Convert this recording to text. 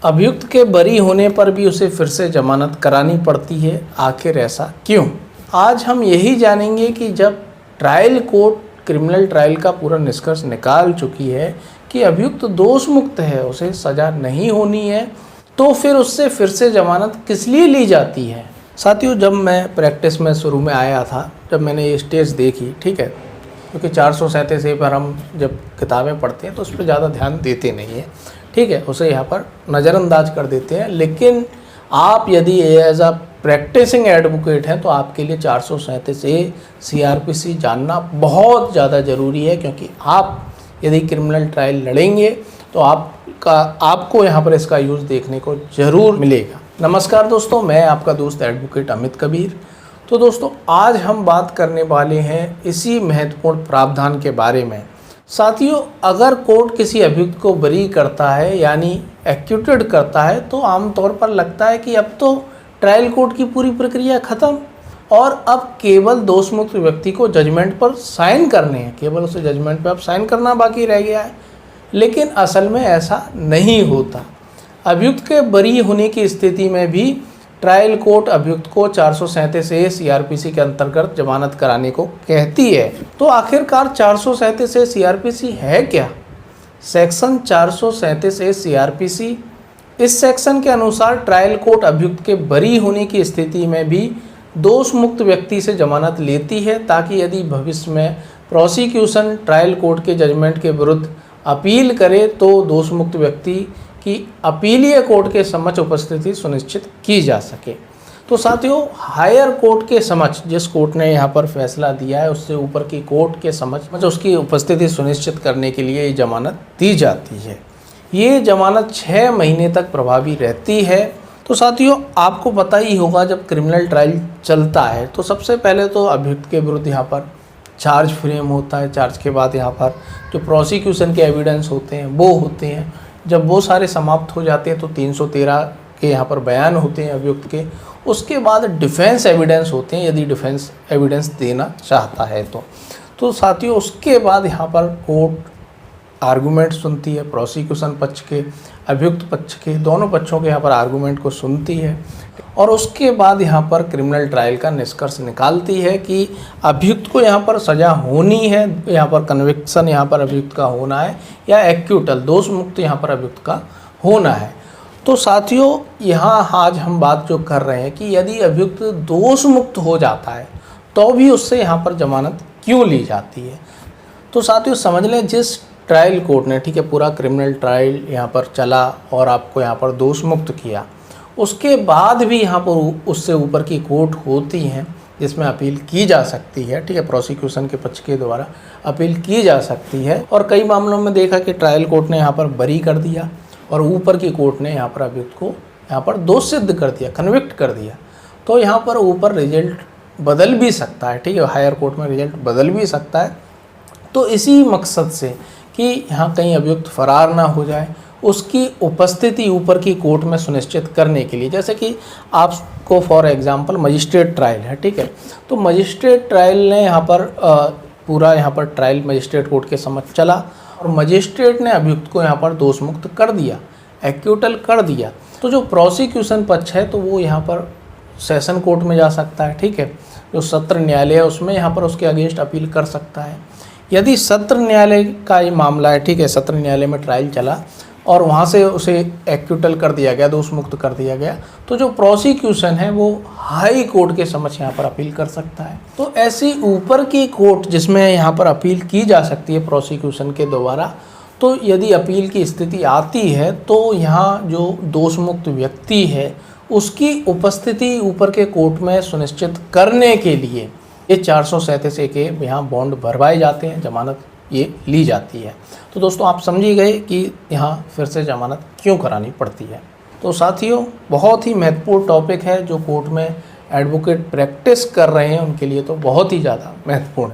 अभियुक्त के बरी होने पर भी उसे फिर से जमानत करानी पड़ती है, आखिर ऐसा क्यों? आज हम यही जानेंगे कि जब ट्रायल कोर्ट क्रिमिनल ट्रायल का पूरा निष्कर्ष निकाल चुकी है कि अभियुक्त दोष मुक्त है, उसे सज़ा नहीं होनी है, तो फिर उससे फिर से जमानत किस लिए ली जाती है। साथियों, जब मैं प्रैक्टिस में शुरू में आया था, जब मैंने ये स्टेज देखी, ठीक है, क्योंकि 437 ए पर हम जब किताबें पढ़ते हैं तो उस पर ज़्यादा ध्यान देते नहीं हैं, ठीक है, उसे यहाँ पर नज़रअंदाज कर देते हैं। लेकिन आप यदि एज अ प्रैक्टिसिंग एडवोकेट हैं तो आपके लिए 437 ए CRPC जानना बहुत ज़्यादा ज़रूरी है, क्योंकि आप यदि क्रिमिनल ट्रायल लड़ेंगे तो आपको यहाँ पर इसका यूज़ देखने को ज़रूर मिलेगा। नमस्कार दोस्तों, मैं आपका दोस्त एडवोकेट अमित कबीर। तो दोस्तों, आज हम बात करने वाले हैं इसी महत्वपूर्ण प्रावधान के बारे में। साथियों, अगर कोर्ट किसी अभियुक्त को बरी करता है यानी एक्यूटेड करता है तो आमतौर पर लगता है कि अब तो ट्रायल कोर्ट की पूरी प्रक्रिया ख़त्म और अब केवल दोषमुक्त व्यक्ति को जजमेंट पर साइन करने हैं, केवल उसे जजमेंट पर अब साइन करना बाकी रह गया है। लेकिन असल में ऐसा नहीं होता। अभियुक्त के बरी होने की स्थिति में भी ट्रायल कोर्ट अभियुक्त को 437 ए CRPC के अंतर्गत जमानत कराने को कहती है। तो आखिरकार 437 ए CRPC है क्या? सेक्शन 437 ए CRPC, इस सेक्शन के अनुसार ट्रायल कोर्ट अभियुक्त के बरी होने की स्थिति में भी दोष मुक्त व्यक्ति से जमानत लेती है, ताकि यदि भविष्य में प्रोसिक्यूशन ट्रायल कोर्ट के जजमेंट के विरुद्ध अपील करे तो दोष मुक्त व्यक्ति की अपीलीय कोर्ट के समक्ष उपस्थिति सुनिश्चित की जा सके। तो साथियों, हायर कोर्ट के समक्ष, जिस कोर्ट ने यहाँ पर फैसला दिया है उससे ऊपर की कोर्ट के समक्ष उसकी उपस्थिति सुनिश्चित करने के लिए ये जमानत दी जाती है। ये जमानत 6 महीने तक प्रभावी रहती है। तो साथियों, आपको पता ही होगा, जब क्रिमिनल ट्रायल चलता है तो सबसे पहले तो अभियुक्त के विरुद्ध यहाँ पर चार्ज फ्रेम होता है। चार्ज के बाद यहाँ पर जो प्रोसिक्यूशन के एविडेंस होते हैं वो होते हैं। जब वो सारे समाप्त हो जाते हैं तो 313 के यहाँ पर बयान होते हैं अभियुक्त के। उसके बाद डिफेंस एविडेंस होते हैं, यदि डिफेंस एविडेंस देना चाहता है तो साथियों, उसके बाद यहाँ पर कोर्ट आर्गूमेंट सुनती है, प्रोसिक्यूशन पक्ष के, अभियुक्त पक्ष के, दोनों पक्षों के यहाँ पर आर्गूमेंट को सुनती है और उसके बाद यहाँ पर क्रिमिनल ट्रायल का निष्कर्ष निकालती है कि अभियुक्त को यहाँ पर सज़ा होनी है, यहाँ पर कन्विक्शन यहाँ पर अभियुक्त का होना है या एक्यूटल दोष मुक्त यहाँ पर अभियुक्त का होना है। तो साथियों, यहाँ आज हम बात जो कर रहे हैं कि यदि अभियुक्त दोष मुक्त हो जाता है तो भी उससे यहाँ पर जमानत क्यों ली जाती है। तो साथियों, समझ लें, जिस ट्रायल कोर्ट ने, ठीक है, पूरा क्रिमिनल ट्रायल यहाँ पर चला और आपको यहाँ पर दोष मुक्त किया, उसके बाद भी यहाँ पर उससे ऊपर की कोर्ट होती हैं जिसमें अपील की जा सकती है, ठीक है, प्रोसिक्यूशन के पक्ष के द्वारा अपील की जा सकती है। और कई मामलों में देखा कि ट्रायल कोर्ट ने यहाँ पर बरी कर दिया और ऊपर की कोर्ट ने यहाँ पर अभियुक्त को यहाँ पर दोष सिद्ध कर दिया, कन्विक्ट कर दिया। तो यहाँ पर ऊपर रिजल्ट बदल भी सकता है, ठीक है, हायर कोर्ट में रिजल्ट बदल भी सकता है। तो इसी मकसद से कि यहाँ कहीं अभियुक्त फरार ना हो जाए, उसकी उपस्थिति ऊपर की कोर्ट में सुनिश्चित करने के लिए, जैसे कि आपको फॉर एग्जांपल मजिस्ट्रेट ट्रायल है, ठीक है, तो मजिस्ट्रेट ट्रायल ने यहाँ पर पूरा यहाँ पर ट्रायल मजिस्ट्रेट कोर्ट के समक्ष चला और मजिस्ट्रेट ने अभियुक्त को यहाँ पर दोष मुक्त कर दिया, एक्यूटल कर दिया। तो जो प्रोसिक्यूशन पक्ष है तो वो यहाँ पर सेशन कोर्ट में जा सकता है, ठीक है, जो सत्र न्यायालय है उसमें यहाँ पर उसके अगेंस्ट अपील कर सकता है। यदि सत्र न्यायालय का ये मामला है, ठीक है, सत्र न्यायालय में ट्रायल चला और वहाँ से उसे एक्यूटल कर दिया गया, दोष मुक्त कर दिया गया, तो जो प्रोसिक्यूशन है वो हाई कोर्ट के समक्ष यहाँ पर अपील कर सकता है। तो ऐसी ऊपर की कोर्ट जिसमें यहाँ पर अपील की जा सकती है प्रोसिक्यूशन के द्वारा, तो यदि अपील की स्थिति आती है तो यहाँ जो दोष मुक्त व्यक्ति है उसकी उपस्थिति ऊपर के कोर्ट में सुनिश्चित करने के लिए ये 437 ए के यहाँ बॉन्ड भरवाए जाते हैं, जमानत ये ली जाती है। तो दोस्तों, आप समझ ही गए कि यहाँ फिर से जमानत क्यों करानी पड़ती है। तो साथियों, बहुत ही महत्वपूर्ण टॉपिक है जो कोर्ट में एडवोकेट प्रैक्टिस कर रहे हैं उनके लिए तो बहुत ही ज़्यादा महत्वपूर्ण है।